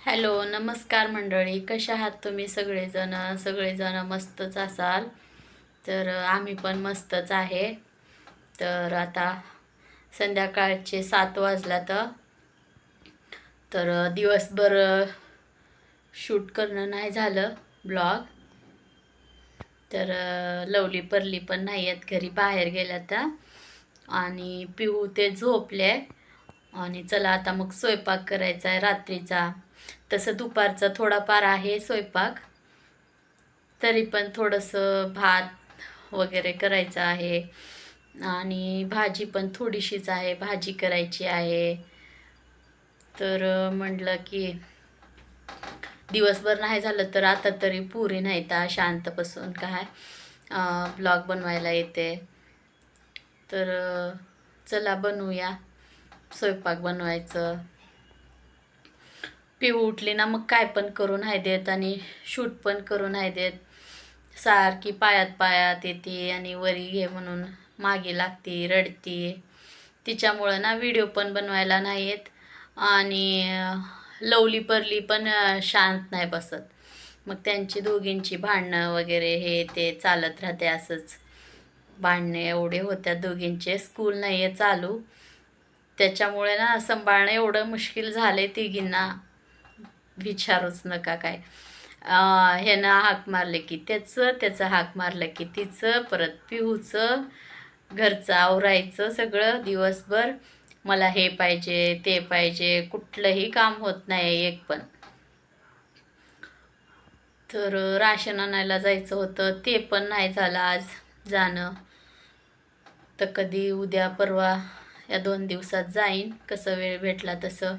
Hello, नमस्कार मंडळी. कशा आहात तुम्ही सगळेजण मस्तच असाल. तर आम्ही पण मस्तच आहे. तर आता संध्याकाळचे 7 वाजल्यात. तर दिवसभर शूट करणं नाही झालं ब्लॉग. तर लवली परली पण नाही आहेत घरी, बाहेर गेल्यात. आणि पिहू ते झोपले. आणि चला आता मग स्वयंपाक करायचा आहे रात्रीचा. तसं दुपारचा थोडाफार आहे स्वयंपाक, तरी पण थोडंसं भात वगैरे करायचं आहे. आणि भाजी पण थोडीशीच आहे, भाजी करायची आहे. तर म्हटलं की दिवसभर नाही झालं तर आता तरी पुरी नाही तर शांत बसून काय ब्लॉग बनवायला येते. तर चला बनवूया. स्वयंपाक बनवायचं. पिऊ उठली ना मग काय पण करून नाही देत आणि शूट पण करून नाही देत. सारखी पायात पायात येते आणि वरी घे म्हणून मागे लागते, रडती. तिच्यामुळं ना व्हिडिओ पण बनवायला नाही येत. आणि लवली परली पण शांत नाही बसत. मग त्यांची दोघींची भांडणं वगैरे हे ते चालत राहते असंच. भांडणे एवढे होत्या दोघींचे. स्कूल नाही आहे चालू, त्याच्यामुळे ना सांभाळणं एवढं मुश्किल झालंय तिघींना, विचारूच नका काय. ह्यानं हाक मारले की त्याचं हाक मारलं की तिचं, परत पिहूचं, घरचं आवरायचं सगळं दिवसभर. मला हे पाहिजे ते पाहिजे, कुठलंही काम होत नाही एक पण. तर राशन आणायला जायचं होतं, ते पण नाही झालं आज जाणं. तर कधी उद्या परवा या 2 दिवसात जाईन, कसं वेळ भेटला तसं.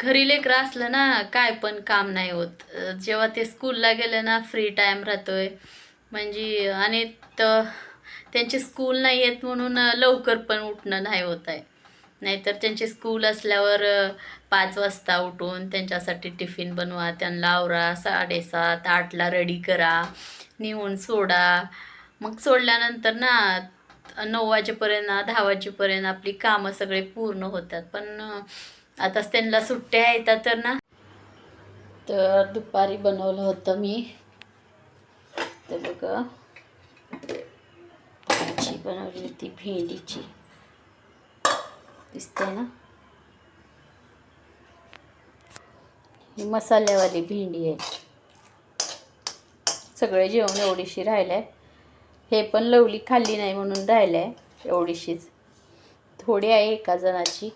घरी लेकरं असलं ना काय पण काम नाही होत. जेव्हा ते स्कूलला गेलं ना फ्री टाईम राहतोय. म्हणजे आणि त्यांची स्कूल नाही आहेत म्हणून लवकर पण उठणं नाही होत आहे. नाहीतर त्यांची स्कूल असल्यावर 5 वाजता उठून त्यांच्यासाठी टिफिन बनवा, त्यांना आवरा, 7:30-8ला रेडी करा, नेऊन सोडा. मग सोडल्यानंतर ना 9 वाजेपर्यंत 10 वाजेपर्यंत आपली कामं सगळे पूर्ण होतात. पण आताच त्यांना सुट्ट्या येतात तर ना. तर दुपारी बनवलं होतं मी, तर बघा भाजी बनवली होती भेंडीची, दिसते ना. ही मसाल्यावाली भेंडी आहे. सगळे जेवण एवढीशी राहिलंय. हे पण लवली खाल्ली नाही म्हणून राहिलंय एवढीशीच. थोडी आहे, एका जणाची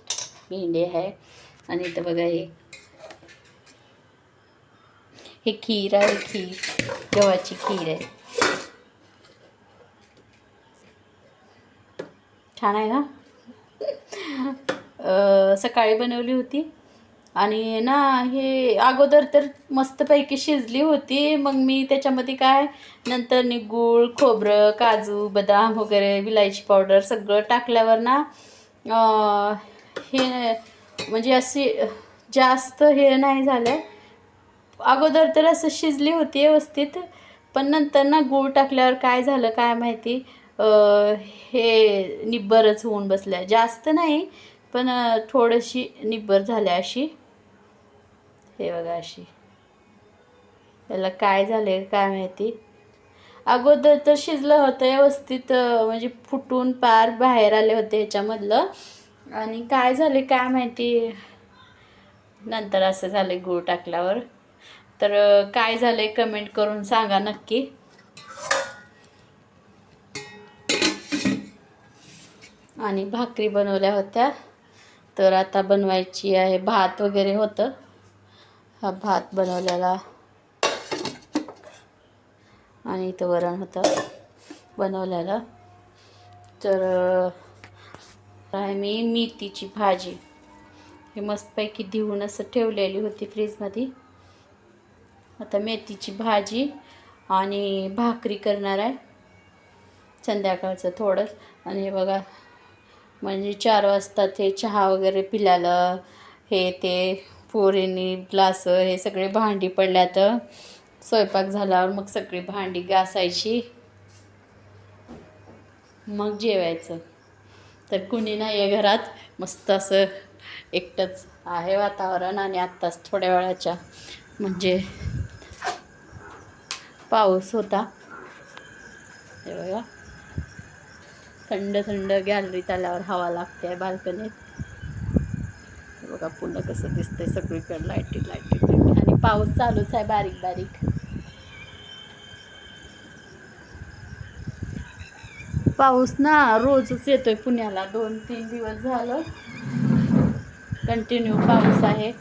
भेंडी आहे. आणि इथं बघा हे खीर आहे, खीर गव्हाची खीर आहे. छान आहे ना. सकाळी बनवली होती. आणि ना हे अगोदर तर मस्तपैकी शिजली होती. मग मी त्याच्यामध्ये काय नंतर गूळ, खोबरं, काजू, बदाम वगैरे, विलायची पावडर सगळं टाकल्यावर ना हे म्हणजे अशी जास्त हे नाही झालं. अगोदर तर असं शिजली होती व्यवस्थित, पण नंतर ना गूळ टाकल्यावर काय झालं काय माहिती, हे निब्बरच होऊन बसल्या. जास्त नाही पण थोडीशी निब्बर झाल्या अशी. हे बघा अशी. त्याला काय झाले काय माहिती. अगोदर तर शिजलं होतं व्यवस्थित, म्हणजे फुटून पार बाहेर आले होते ह्याच्यामधलं. आणि काय झाले काय माहिती नंतर असं झालं गूळ टाकल्यावर. तर काय झालंय कमेंट करून सांगा नक्की. आणि भाकरी बनवल्या होत्या, तर आता बनवायची आहे. भात वगैरे होतं, हा भात बनवलेला. आणि इथं वरण होतं बनवलेलं. तर आहे मी मेथीची भाजी हे मस्तपैकी धुवून असं ठेवलेली होती फ्रीजमध्ये. आता मेथीची भाजी आणि भाकरी करणार आहे संध्याकाळचं थोडंच. आणि हे बघा म्हणजे 4 वाजता ते चहा वगैरे पिल्याला हे ते पोरींनी ग्लास हे सगळे भांडी पडल्यात. स्वयंपाक झाल्यावर मग सगळी भांडी घासायची, मग जेवायचं. तर कुणी नाही आहे घरात, मस्त असं एकटंच आहे वातावरण. आणि आत्ताच थोड्या वेळाच्या म्हणजे पाऊस होता. हे बघा, थंड थंड गॅलरीत आल्यावर हवा लागते बाल्कनीत. हे बघा पुन्हा कसं दिसतंय सगळीकडे लाईटी लाईटी लाईटी. आणि पाऊस चालूच आहे बारीक बारीक. पाऊस ना रोजच येतोय पुण्याला. 2-3 दिवस झालं कंटिन्यू पाऊस आहे.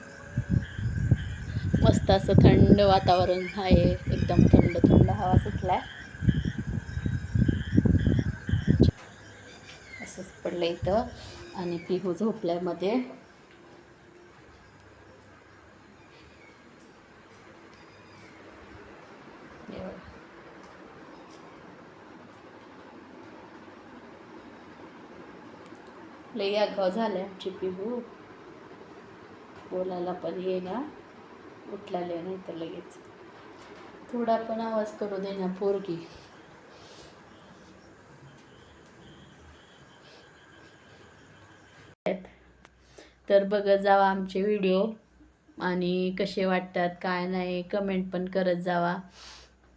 मस्त असं थंड वातावरण आहे. एकदम थंड थंड हवा सुटलाय. असंच पडलं इथं. आणि पिहू झोपल्यामध्ये. लई आगाव झाले आमची पिहू. बोलायला पण येईना, उठलेले नाही तर लगेच. थोडा पण आवाज करू देना पोरगी. तर बघत जावा आमचे व्हिडिओ आणि कसे वाटतात काय नाही कमेंट पण करत जावा.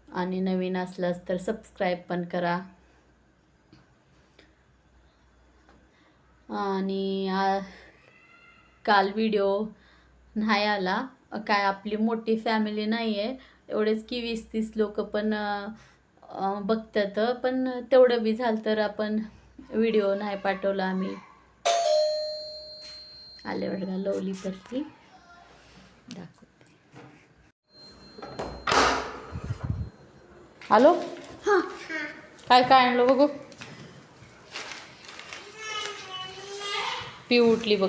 आणि नवीन असलास तर सबस्क्राईब पण करा. आणि काल व्हिडिओ नाही आला. काय आपली मोठी फॅमिली नाही आहे, एवढेच की 20-30 लोक पण बघतात. पण तेवढं बी झालं तर आपण व्हिडिओ नाही पाठवला आम्ही. आले बघा लवली परती दाखवते. हॅलो, काय काय आणलं बघू. पी उठली बघ.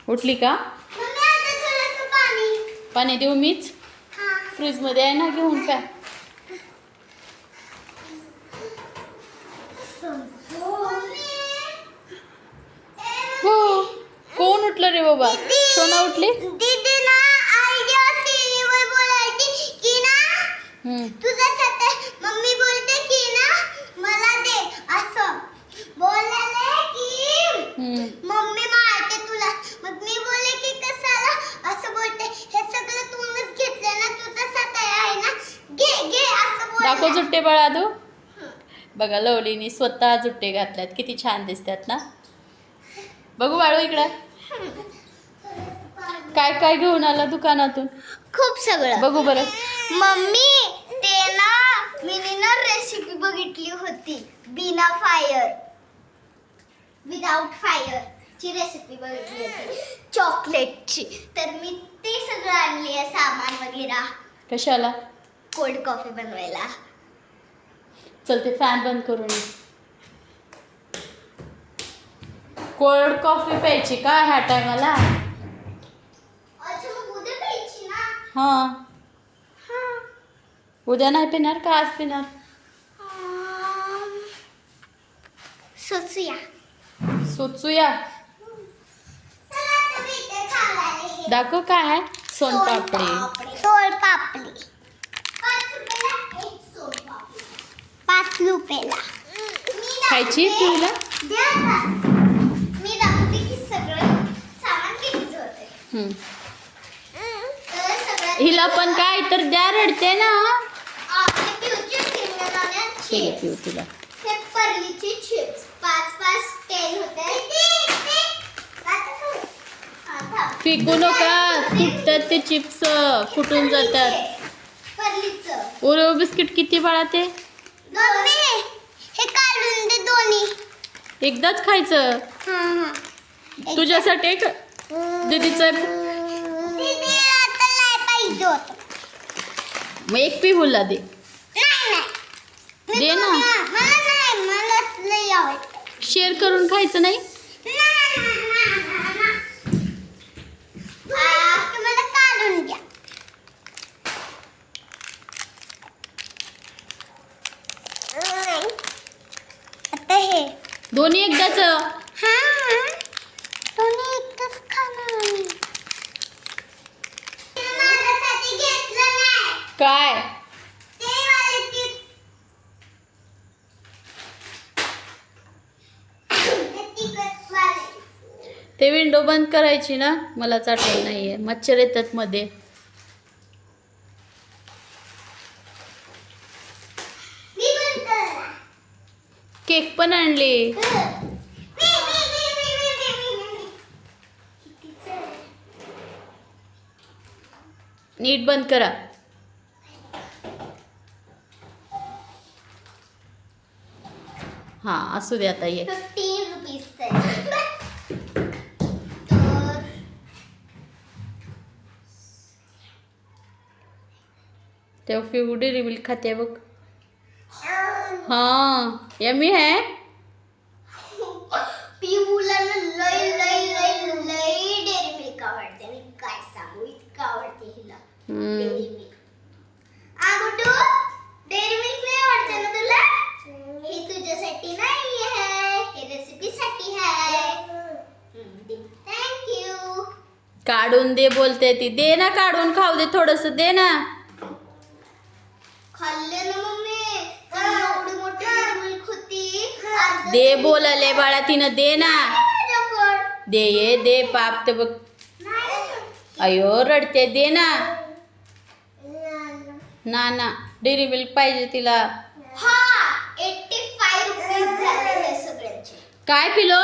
उठली का? पाणी देऊ मीच? फ्रीजमध्ये आहे ना, घेऊन प्या. हो, कोण उठलं रे बाबा? सोना उठली? दीदी ना आयडिया सीरीवर बोलायची की ना तुझ्यासाठी. मम्मी बोलते की ना मला दे असं बोलले की मम्मी मारते तुला. मग मी बोलले की कशाला असं बोलते. हे सगळं तूनच घेतलं ना, तुझ्यासाठी आहे ना, घे घे असं बोलले. दाखव जुट्टे बाळा तू. बघा लवलीनी स्वतः जुट्टे घातल्यात, किती छान दिसतात ना. बघू बाळू इकडं. काय काय घेऊन आला दुकानातून? खूप सगळं. बघू बरं. मम्मी ते ना मी ना रेसिपी बघितली होती. बिना फायर, विदाउट फायर ची रेसिपी बघितली होती चॉकलेटची. तर मी ते सगळं आणली आहे सामान वगैरे. कशाला? कोल्ड कॉफी बनवायला. चल ते फॅन बंद करून ये. कोल्ड कॉफी प्यायची का ह्या टायमाला? उद्या प्यायची ना. हां, उद्या नाही पिणार का आज पिणार? सोचूया. सोचूया. दाखव काय आहे. सोनपापडी. सोनपापडी 5 रुपयाला. खायची तुला? मी दाखवते की सगळं सामान किती होते. हिला पण काय तर द्या, रडते ना. पिऊ तुला. हे परलीचे चिप्स 5-5 10 होते. फेकू नका, तुटतात ते चिप्स, फुटून जातात. ओरिओ बिस्किट किती बाळा ते? हे काढून दे दोन्ही. एकदाच खायचं. तुझ्यासाठी एक दीदीचं. मग एक पिहूला दे. दे ना. शेअर करून खायचं नाही. काढून द्या. आता हे दोन्ही एकदाच. दोन्ही एकदाच खाणार. काय ते विंडो बंद करायची ना, मलाच आठवण नाहीये. मच्छर येतात मध्ये. केक पण आणली. नीट बंद करा. हा असू दे आता. ये 15 रुपीज तेव्हा फिऊ डेअरी मिल्क खाते बघ. हाँ यम्मी है. पिऊला ना लय लय लय लय डेअरी मिल्क आवडते. मी काय सांगू, इतकं आवडते हिला डेअरी मिल्क. आगुटू डेअरी मिल्क लय आवडते ना तुला. हे तुझ्यासाठी नाही आहे, हे रेसिपीसाठी आहे. थँक्यू. काढून दे बोलते ती. दे ना काढून खाऊ दे थोडस. दे ना. खाल्ले ना मम्मी. एवढी मोठी डेअरी मिल्क होती. दे बोलाले बाळा तिनं. दे ना. दे ये दे. पाप तर बघ. अयो रडते. दे ना. ना डेअरी मिल्क पाहिजे तिला. हा 85 रुपीज झाले हे सगळ्यांचे. काय पिलो.